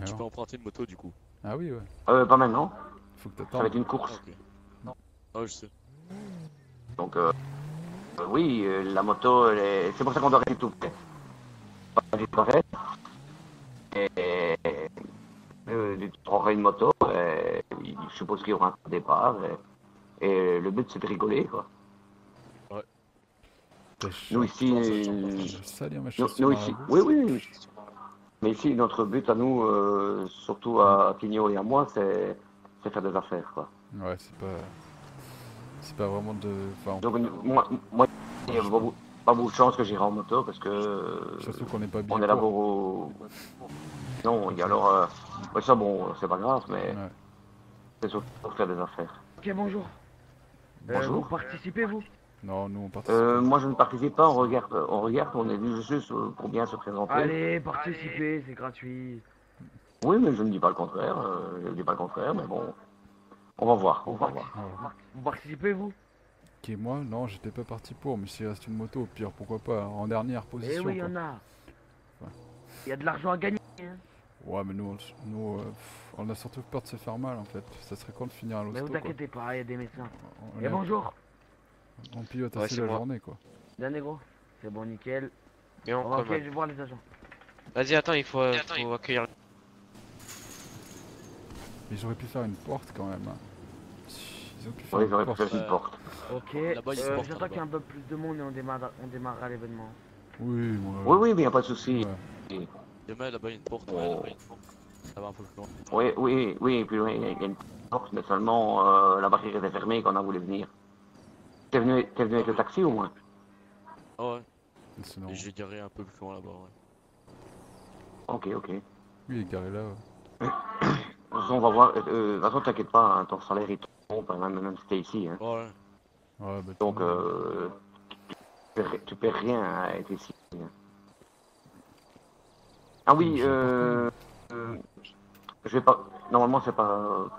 Tu peux Alors. emprunter une moto du coup. Ah oui, ouais. Pas maintenant. Faut que Ça va t'attendes. être une Ah, course. ok. Ah, je sais. Donc, oui, la moto, c'est pour ça qu'on doit rester tout près. Pas du tout près. Et tu prendras une moto, je suppose qu'il y aura un départ. Et le but, c'est de rigoler, quoi. Ouais. Putain, Nous Je pense que ça va ici, être sympa. je vais salir mes nous chaussures à la ici, boue. oui, oui, oui. Mais ici, notre but à nous, surtout Mm. à Tigno et à moi, c'est faire des affaires, quoi. Ouais, c'est pas vraiment de. Enfin, Donc, moi, il enfin, n'y a je sais pas. pas beaucoup de chance que j'irai en moto parce que Surtout qu'on n'est pas on bien est là pour. pour. Non, et Ça. alors, ouais, ça, bon, c'est pas grave, mais Ouais. c'est surtout pour faire des affaires. Ok, bonjour. Vous Bonjour. participez, vous? Non, nous on participe pas. Moi, je ne participe pas, on est venu juste pour bien se présenter. Allez, participez, c'est gratuit. Oui, mais je ne dis pas le contraire, je ne dis pas le contraire, mais bon, on va voir, on Vous, va voir. Ah ouais. vous participez, vous? Ok, moi, non, j'étais pas parti pour, mais s'il reste une moto, au pire, pourquoi pas, en dernière Eh position, oui, il y quoi. en a. Ouais. Il y a de l'argent à gagner. Hein. Ouais, mais on a surtout peur de se faire mal, en fait. Ça serait con de finir à Mais l'hosto, vous quoi. inquiétez pas, il y a des médecins. On, Et est- bonjour. on pilote Ouais, assez c'est la moi. journée, quoi. Bien, négro. C'est bon, nickel. Et on Ok, je commande. vais voir les agents. Vas-y, attends, faut accueillir. Mais j'aurais pu faire une porte, quand même. Hein. Ils ont pu faire Oui, une j'aurais pu porte. faire une porte. Ok, Là-bas, il se porte, j'attends là-bas. qu'il y ait un peu plus de monde et on démarrera l'événement. Oui, moi... Oui, oui, mais il n'y a pas de souci. Ouais. Demain, là-bas, il y a une porte. Ouais, Oh. là-bas, il y a une porte. Ça va un peu plus loin. Oui, oui, oui, et puis oui, il y a une porte, mais seulement la barrière était fermée quand on a voulu venir. T'es venu avec le taxi au moins? Ah ouais. Sinon... Et je vais garer un peu plus loin là-bas, ouais. Ok, ok. Oui, il est garé là, ouais. De toute façon, on va voir. De toute façon, t'inquiète pas, hein, ton salaire il tombe, même si t'es ici. Hein. Ouais. Ouais, bah, Donc, tout le monde. tu perds rien à être ici. Hein. Ah oui, J'ai un je vais pas. Normalement, c'est pas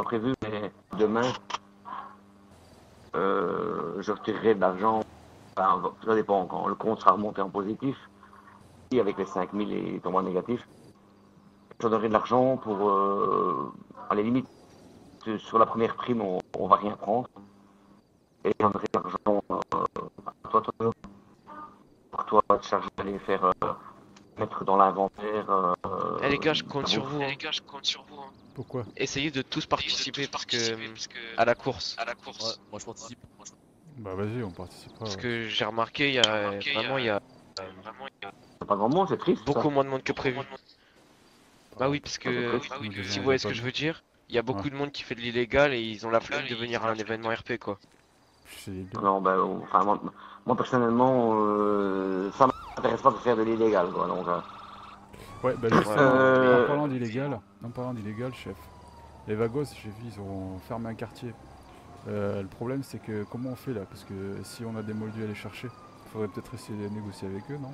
prévu, mais demain, je retirerai de l'argent. Enfin, ça dépend quand le compte sera remonté en positif. Et avec les 5000 et ton mois négatif, je donnerai de l'argent pour, à la limite, sur la première prime, on va rien prendre. Et je donnerai de l'argent à toi, pour toi, te charger d'aller faire, mettre dans l'inventaire. Eh les gars, je compte la sur bouffe. vous. Hein. Pourquoi? Essayez de tous participer parce que à la course. Ouais, moi je participe. Bah, vas-y, on participera. Parce Ouais. que j'ai remarqué, il y a C'est pas grand monde, c'est triste. beaucoup Ça. moins de monde que prévu. Bah oui, parce que Ah, Nous, déjà, si on vous voyez est ce pas que je bien. veux dire, il y a beaucoup de monde qui fait de l'illégal et ils ont la flemme de venir à un événement RP quoi. C'est les deux. Non, ben, enfin, moi, personnellement, ça m'intéresse pas de faire de l'illégal, quoi. Donc, Ouais, bah justement, Euh, en parlant d'illégal, chef, les Vagos, j'ai vu, ils ont fermé un quartier. Le problème, c'est que comment on fait là? Parce que si on a des moldus à aller chercher, il faudrait peut-être essayer de négocier avec eux, non?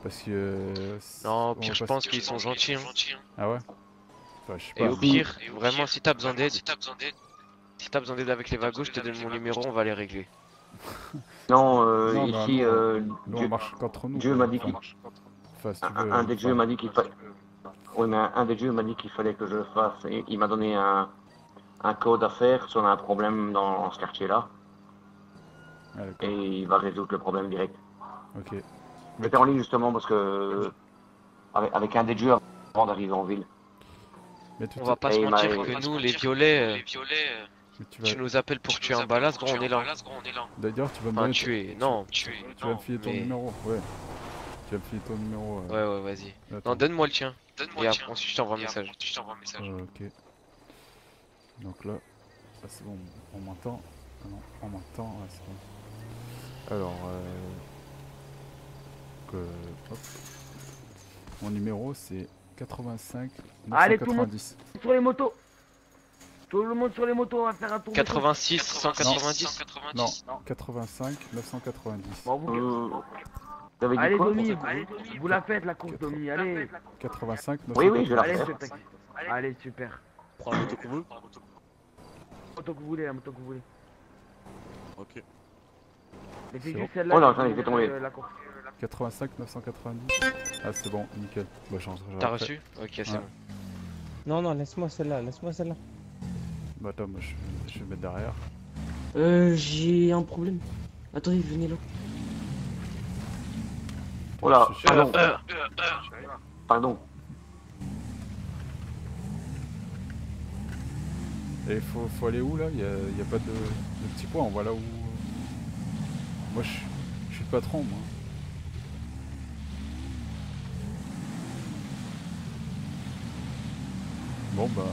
Parce que. Non, au on pire, va je pas pense qu'ils sont gentils. Hein. Ah ouais? Enfin, je sais Et pas. au pire, vraiment, si t'as besoin d'aide, avec les vagos, je te donne mon numéro, on va les régler. non, Non, mais ici, nous, on marche qu'entre nous. Dieu quoi. m'a dit qu'il. Enfin, si tu veux. Un des dieux m'a dit qu'il fallait. Oui, mais un des dieux m'a dit qu'il fallait que je le fasse. Et il m'a donné un code à faire si on a un problème dans ce quartier-là. Ah, d'accord. Et il va résoudre le problème direct. Ok. J'étais en ligne justement parce que. Avec un des dieux avant d'arriver en ville. Mais tu On va pas se Et il m'a- mentir que nous, les violets, mais tu tu vas... nous appelles pour tuer un balas, gros, on est là. D'ailleurs, tu vas me Enfin, donner. tuer, non. Tu vas me filer ton mais- numéro. Ouais. Tu vas me filer ton numéro. Ouais, ouais, vas-y. Attends. Non, donne-moi le tien. Et après, ensuite, je t'envoie un message. Ok. Donc là, c'est bon, on m'entend. Ah non, on m'entend, ouais, c'est bon. Alors, hop. Mon numéro c'est 85 Allez, tout le monde 990. sur les motos. Tout le monde sur les motos, on va faire un tour. 86, 190. Non, 85 990. Bon, vous... Vous avez dit Allez, quoi? Domi, vous la faites la course, Domi, allez. 85 Oui, oui, je vais la Allez, faire. monsieur le taxi. Allez, super. Prends la moto qu'on veut. La moto que vous voulez, la moto que vous voulez. Ok. Mais c'est C'est juste bon. celle-là. Oh non, qui j'en ai vous fait tomber. fait la course. 85 990. Ah c'est bon, nickel. Bah j'en T'as reçu? Ok, c'est Ouais. bon. Non, non, laisse-moi celle-là, laisse-moi celle-là. Bah attends, moi je vais mettre derrière. J'ai un problème. Attendez, venez là. Oh là, Je cherche. pardon. Pardon. Et faut aller où là? Il y a pas de petit point, on voit là où... Moi je suis le patron moi. Bon bah...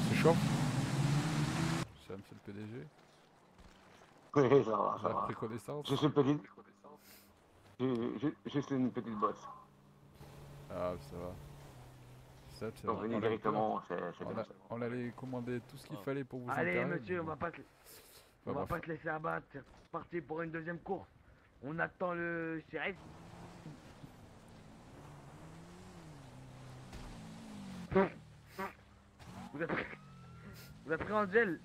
C'est chaud. Ça me fait le PDG. Oui, ça va, J'ai ça va. pris connaissance. Je suis petite. Je suis une petite bosse. Ah ça va. Ça, c'est Donc on venir allait- directement, c'est bien. on allait commander tout ce qu'il fallait pour vous Allez, enterrer, monsieur, mais on bon. va pas te, on Bah, va bref. pas te laisser abattre. C'est parti pour une deuxième course. On attend le shérif. Vous êtes, vous êtes pris en gel.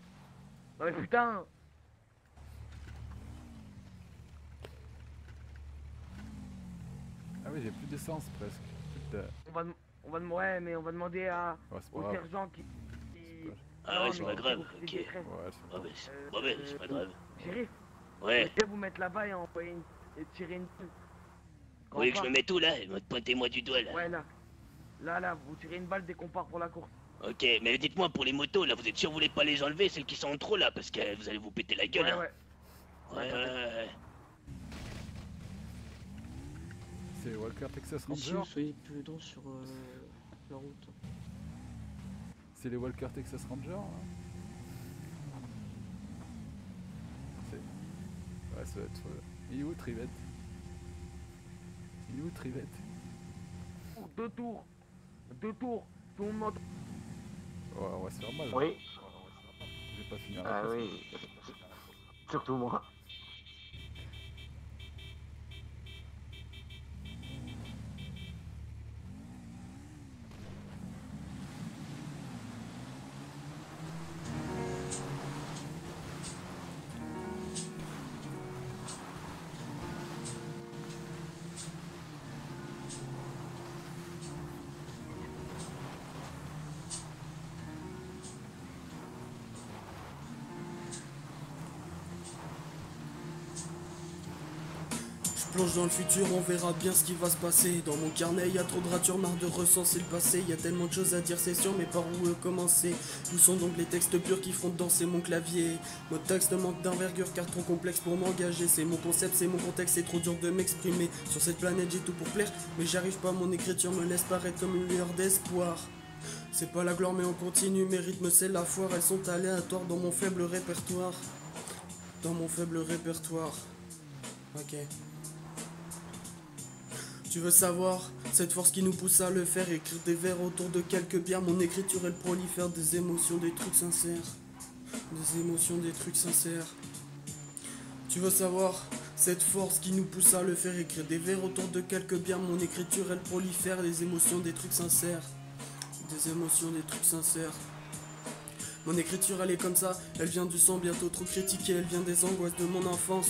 Non mais putain. Ah oui, j'ai plus d'essence presque. Putain. Ouais, mais on va demander Ouais, c'est pas au grave. sergent qui... Ah Non, ouais, c'est mais pas qui grave, s'occupe des ok. détresse. Ouais, c'est Ouais, c'est pas grave. Shérif, Ouais, vous pouvez vous mettre là-bas et envoyer et tirer une balle. Quand oui, on que je me part. mette où là? Pointez-moi du doigt là. Ouais, là. Là, vous tirez une balle dès qu'on part pour la course. Ok, mais dites-moi pour les motos là, vous êtes sûr que vous voulez pas les enlever, celles qui sont en trop là, parce que vous allez vous péter la gueule. Ouais, hein. ouais. Ouais. C'est Walker Texas Monsieur, Ranger. soyez prudent sur la route. C'est les Walker Texas Ranger. Hein. Ouais, ça va être... Il est où Trivette? Il est où Trivette? Deux tours. Deux tours. Tout le monde. Ouais, on va se faire mal. là. Oui, Je vais pas finir ah la course. oui. Surtout moi. Je plonge dans le futur, on verra bien ce qui va se passer. Dans mon carnet, y a trop de ratures, marre de recenser le passé. Y a tellement de choses à dire, c'est sûr, mais par où commencer? Où sont donc les textes purs qui feront danser mon clavier? Mon texte manque d'envergure car trop complexe pour m'engager. C'est mon concept, c'est mon contexte, c'est trop dur de m'exprimer. Sur cette planète, j'ai tout pour plaire, mais j'arrive pas, mon écriture me laisse paraître comme une lueur d'espoir. C'est pas la gloire, mais on continue, mes rythmes, c'est la foire. Elles sont aléatoires dans mon faible répertoire. Dans mon faible répertoire. Ok. Tu veux savoir, cette force qui nous pousse à le faire, écrire des vers autour de quelques bières, mon écriture elle prolifère des émotions, des trucs sincères. Des émotions, des trucs sincères. Tu veux savoir, cette force qui nous pousse à le faire, écrire des vers autour de quelques bières, mon écriture elle prolifère des émotions, des trucs sincères. Des émotions, des trucs sincères. Mon écriture elle est comme ça, elle vient du sang bientôt trop critiqué, elle vient des angoisses de mon enfance.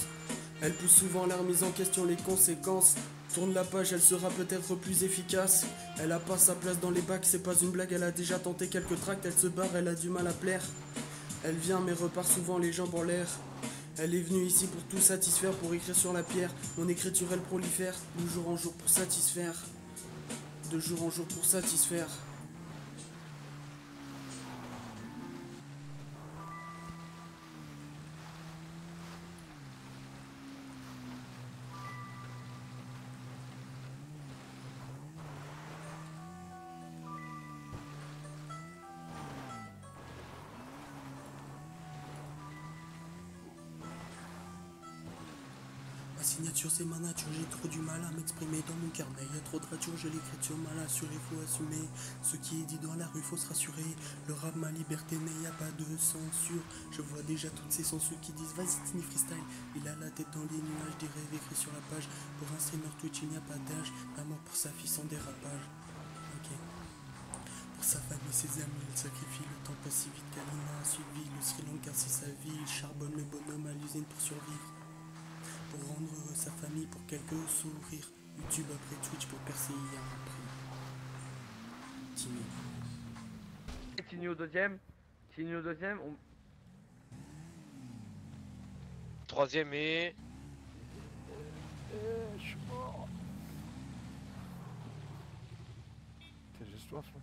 Elle pousse souvent la remise en question, les conséquences. Tourne la page, elle sera peut-être plus efficace. Elle a pas sa place dans les bacs, c'est pas une blague, elle a déjà tenté quelques tracts, elle se barre, elle a du mal à plaire. Elle vient mais repart souvent les jambes en l'air. Elle est venue ici pour tout satisfaire, pour écrire sur la pierre. Mon écriture elle prolifère, de jour en jour pour satisfaire. De jour en jour pour satisfaire. Ma signature c'est ma nature, j'ai trop du mal à m'exprimer dans mon carnet. Y a trop de ratures, j'ai l'écriture mal assurée, faut assumer. Ce qui est dit dans la rue, faut se rassurer. Le rap, ma liberté, mais y a pas de censure. Je vois déjà toutes ces censures qui disent vas-y Tini freestyle. Il a la tête dans les nuages, des rêves écrits sur la page. Pour un streamer Twitch, il n'y a pas d'âge. L'amour pour sa fille sans dérapage. Ok. Pour sa famille, ses amis, il sacrifie. Le temps passe si vite qu'Alina a suivi. Le Sri Lanka, c'est sa vie. Il charbonne le bonhomme à l'usine pour survivre. pour rendre heureux sa famille, pour quelques sourires. YouTube après Twitch pour percer il y a un prix. Timmy. Tini au deuxième. Tini au deuxième. On... Troisième et... Je suis mort. J'ai soif là.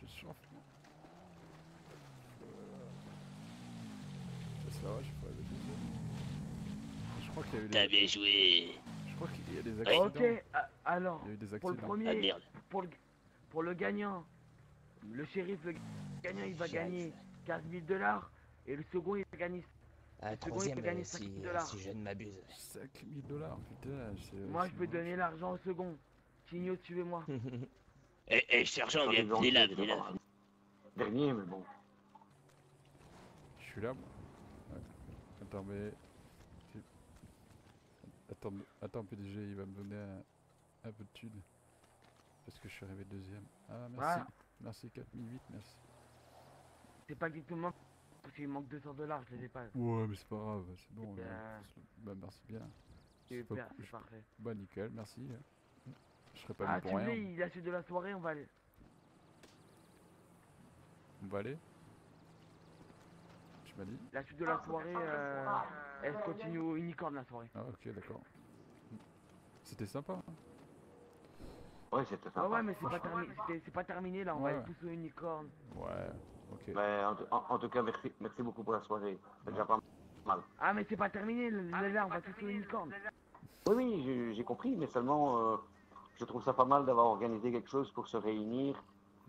J'ai soif là. Ça va, je peux aller Je crois qu'il y a eu T'as des... bien joué. Je crois qu'il y a des accidents. Ok, alors, Il y a eu des pour le accidents. premier, Ah merde. pour le gagnant, le shérif, le gagnant, il va gagner 15 000 $. Et le second, il va gagner. Un Le second, il troisième, va gagner 5 000 $. si je ne m'abuse. 5 000 $, putain. Moi, je peux donner l'argent au second. Tigno, suivez-moi. Eh, sergent, venez là, venez là. Dernier, mais bon. Je suis là, moi. Ouais. Attends, mais... Attends, PDG, il va me donner un peu de thunes. Parce que je suis arrivé deuxième. Ah, merci. Voilà. Merci, 4008, merci. C'est pas exactement parce qu'il manque 200 $, je les ai pas. Ouais, mais c'est pas grave, c'est bon. bien. Là. Bah, merci bien. Super, pas- c'est parfait. Bah, nickel, merci. Je serais pas Ah, venu tu pour rien. veux, la suite de la soirée, on va aller. On va aller. Tu m'as dit? La suite de la soirée, elle se continue au unicorn la soirée. Ah, ok, d'accord. C'était sympa. Hein. Ouais, c'était sympa. Ouais, mais c'est pas terminé là, on va Ouais. aller tous au unicorn. Ouais, ok. Mais en tout cas, merci beaucoup pour la soirée. C'est déjà pas mal. Ah, mais c'est pas terminé, là, on va tous au unicorn. Oui, j'ai compris, mais seulement, je trouve ça pas mal d'avoir organisé quelque chose pour se réunir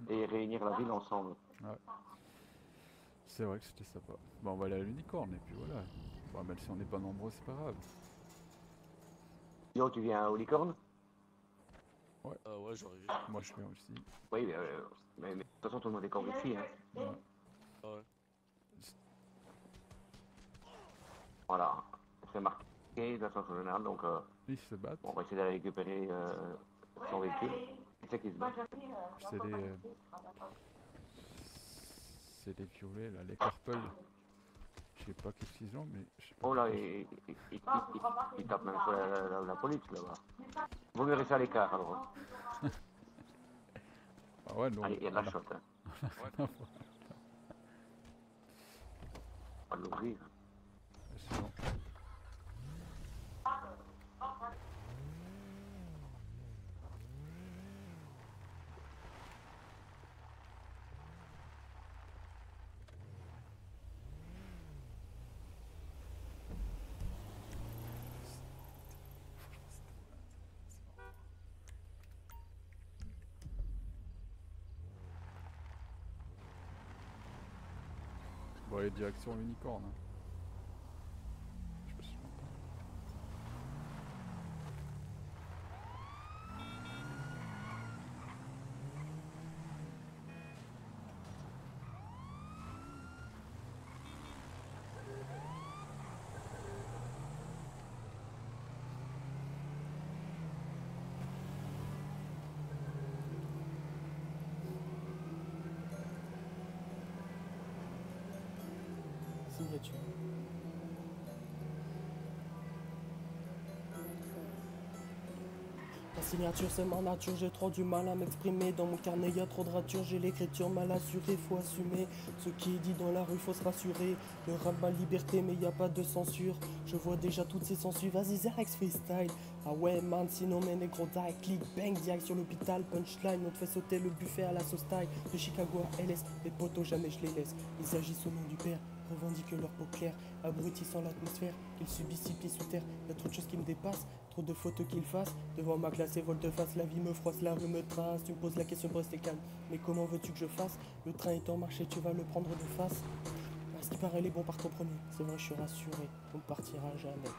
et réunir la ville ensemble. Ouais. C'est vrai que c'était sympa. Bon, on va aller à l'unicorne et puis voilà. Bon, même si on n'est pas nombreux, c'est pas grave. Yo, tu viens au licorne? Ouais, j'aurais vu. Moi, je viens aussi. Oui, mais de toute façon, tout le monde est comme ici. Hein. Ouais. Ah ouais. Voilà, c'est marqué de la façon générale, donc Ils se battent. on va essayer d'aller récupérer son véhicule. Qui c'est qui se bat? C'est les violets, là, les carpels. Je sais pas qu'est-ce qu'ils ont, mais je sais pas. Oh là, il tape même sur la police là-bas. Vaut mieux rester à l'écart alors. Ah ouais, non. Allez, il y a de la shot. Hein. On va l'ouvrir. C'est bon. Bon, allez, direction unicorne. Hein. Je sais pas si je m'entends. Signature. La signature c'est ma nature, j'ai trop du mal à m'exprimer. Dans mon carnet y a trop de ratures, j'ai l'écriture mal assurée, faut assumer. Ce qui est dit dans la rue, faut se rassurer. Le rap ma liberté, mais y a pas de censure. Je vois déjà toutes ces censures, vas-y Zarex freestyle. Ah ouais man, sinon mes négros die. Click, bang, direct sur l'hôpital, punchline. On te fait sauter le buffet à la sauce taille. De Chicago à LS, les potos jamais je les laisse. Ils agissent au nom du père, revendiquent leur peau claire, abrutissant l'atmosphère, qu'ils subissent 6 pieds sous terre. Y'a trop de choses qui me dépassent, trop de photos qu'ils fassent. Devant ma classe et volte-face, la vie me froisse, la rue me trace. Tu me poses la question pour rester calme, mais comment veux-tu que je fasse? Le train est en marche et tu vas le prendre de face. À ce qui paraît, les bons partent en premier. C'est vrai, je suis rassuré, on ne partira jamais.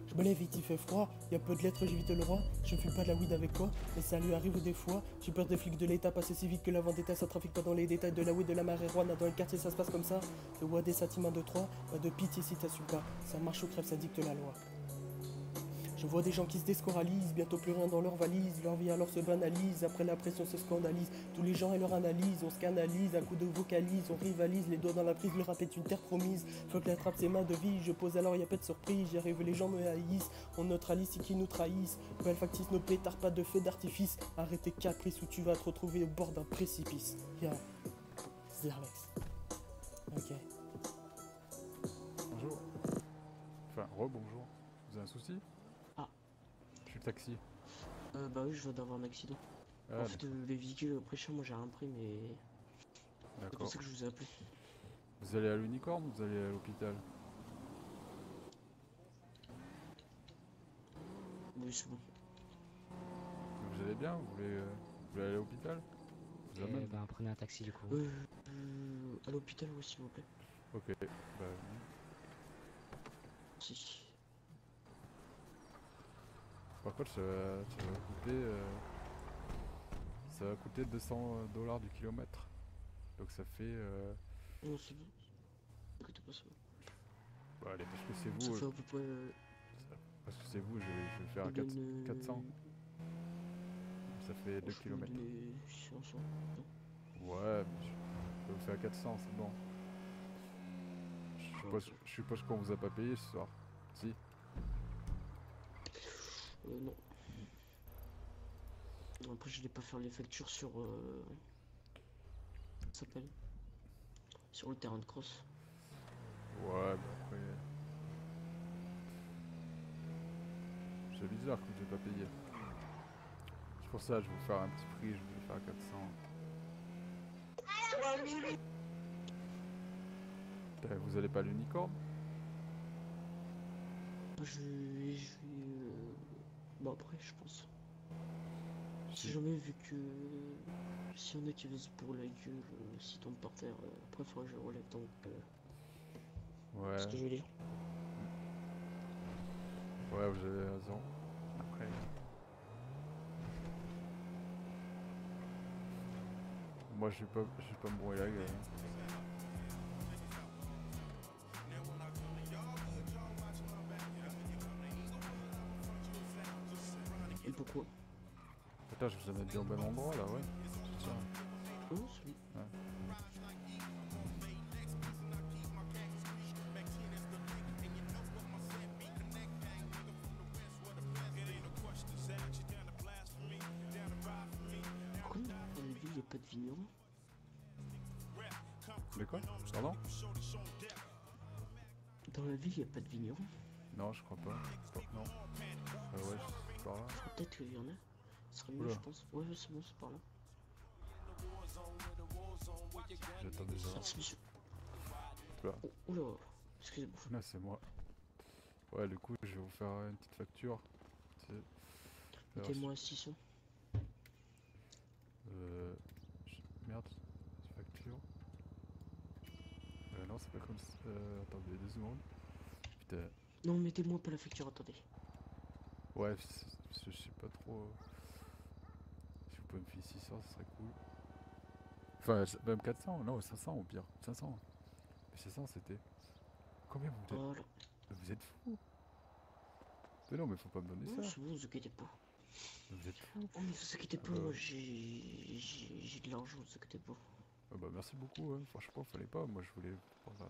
Je me lève vite, il fait froid, y a peu de lettres, j'évite le roi. Je fume pas de la weed avec quoi, mais ça lui arrive des fois. J'ai peur des flics de l'état, passer si vite que la vendetta, ça trafique pas dans les détails de la weed, de la marijuana. Dans le quartier, ça se passe comme ça. Le WAD, Satima 2-3, pas de pitié si t'assumes pas. Ça marche ou crève, ça dicte la loi. Je vois des gens qui se déscoralisent, bientôt plus rien dans leur valise. Leur vie alors se banalise, après la pression se scandalise. Tous les gens et leur analyse, on se canalise, à coup de vocalise, on rivalise. Les doigts dans la prise, le rap est une terre promise. Faut que la trappe c'est ma devise, je pose alors y'a pas de surprise. J'arrive les gens me haïssent, on neutralise ceux qui nous trahissent. Belle factice, nos pétards, pas de feu d'artifice. Arrêtez caprice ou tu vas te retrouver au bord d'un précipice. Yeah, Zerlex. Ok. Bonjour. Enfin, rebonjour. Vous avez un souci? Ah. Je suis le taxi. Bah oui, je viens d'avoir un accident. Ah, En fait, les véhicules après chez moi, j'ai rien pris, mais c'est pour d'accord. ça que je vous ai appelé. Vous allez à l'unicorne ou vous allez à l'hôpital? Oui, c'est bon. Vous allez bien? Vous voulez aller à l'hôpital? Je vous amène? Ben prenez un taxi du coup. À l'hôpital, oui, s'il vous plaît. Ok, bah... Si. Par contre, ça va coûter $200 du kilomètre. Donc ça fait... Non, c'est bon. Écoutez pas ça. Bah allez, parce que c'est Ça vous... fait à peu près... Parce que c'est vous, je vais faire à 400. Ça fait 2 kilomètres. 500. Ouais, mais je peux vous faire 400, c'est bon. Je suppose qu'on vous a pas payé ce soir. Si. Non. Après, je n'ai pas faire les factures sur... Ça s'appelle sur le terrain de cross. Ouais, bah après... C'est bizarre que vous n'ayez pas payé. C'est pour ça que je vais vous faire un petit prix, je vais vous faire 400. Vous allez pas à l'unicorne? Je vais... Bon après, je pense. Si jamais vu que... Si y en a qui veulent pour la gueule, s'ils tombent par terre, après faudra que je relève donc... Ouais. Ce que je veux dire. Ouais, vous avez raison. Après... Moi je vais pas me brouiller la gueule. Et pourquoi? Attends, je vous en ai bien au bon endroit là, ouais. Tiens. Oh, c'est lui. Ouais. Pourquoi dans la ville il n'y a pas de vigneron? Mais quoi? Pardon? Dans la ville il n'y a pas de vigneron? Non, je crois pas. Non. Ouais, c'est par là. Peut-être qu'il y en a. Ce serait mieux, Oula. je pense. Ouais, c'est bon, c'est par là. J'attends déjà. Merci, monsieur. Oula. Oh, oula, excusez-moi. Là, c'est moi. Ouais, du coup, je vais vous faire une petite facture. Mettez-moi 600. Merde, cette facture. Non, c'est pas comme ça. Attendez 2 secondes. Putain. Non, mettez-moi pas la facture, attendez. Ouais, je sais pas trop. Si vous pouvez me filer 600, ça serait cool. Enfin, même 400, non, 500 au pire. 500. Mais 500, c'était. Combien vous êtes? Voilà. Vous êtes fou. Mais non, mais faut pas me donner Non, ça. c'est bon, vous inquiétez pas. Vous êtes fou. Oh, mais vous inquiétez pas, moi j'ai de l'argent, vous inquiétez pas. Ah bah merci beaucoup, hein. Franchement, fallait pas. Moi, je voulais prendre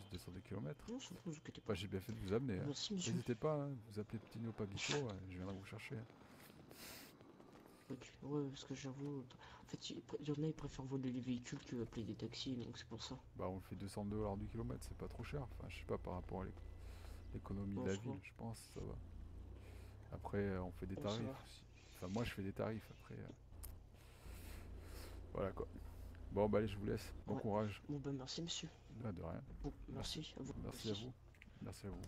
juste descendre des kilomètres. Non, c'est bon, vous inquiétez pas. Bah, j'ai bien fait de vous amener. Hein. Merci, monsieur. N'hésitez pas, hein. Vous appelez Petino Pabicho, je viendrai vous chercher. Ok, ouais, parce que j'avoue, en fait, il y en a, ils préfèrent voler les véhicules que appeler des taxis, donc c'est pour ça. Bah, on fait $200 du kilomètre, c'est pas trop cher. Enfin, je sais pas par rapport à l'économie de Non, la ça va. ville, je pense, ça va. Après, on fait des Non, ça tarifs va. aussi. Enfin, moi, je fais des tarifs après. Voilà quoi. Bon, bah, allez, je vous laisse. Bon Ouais. courage. Bon, bah, merci, monsieur. Ah, de rien. Bon, merci à vous. Merci à aussi. vous. Merci à vous.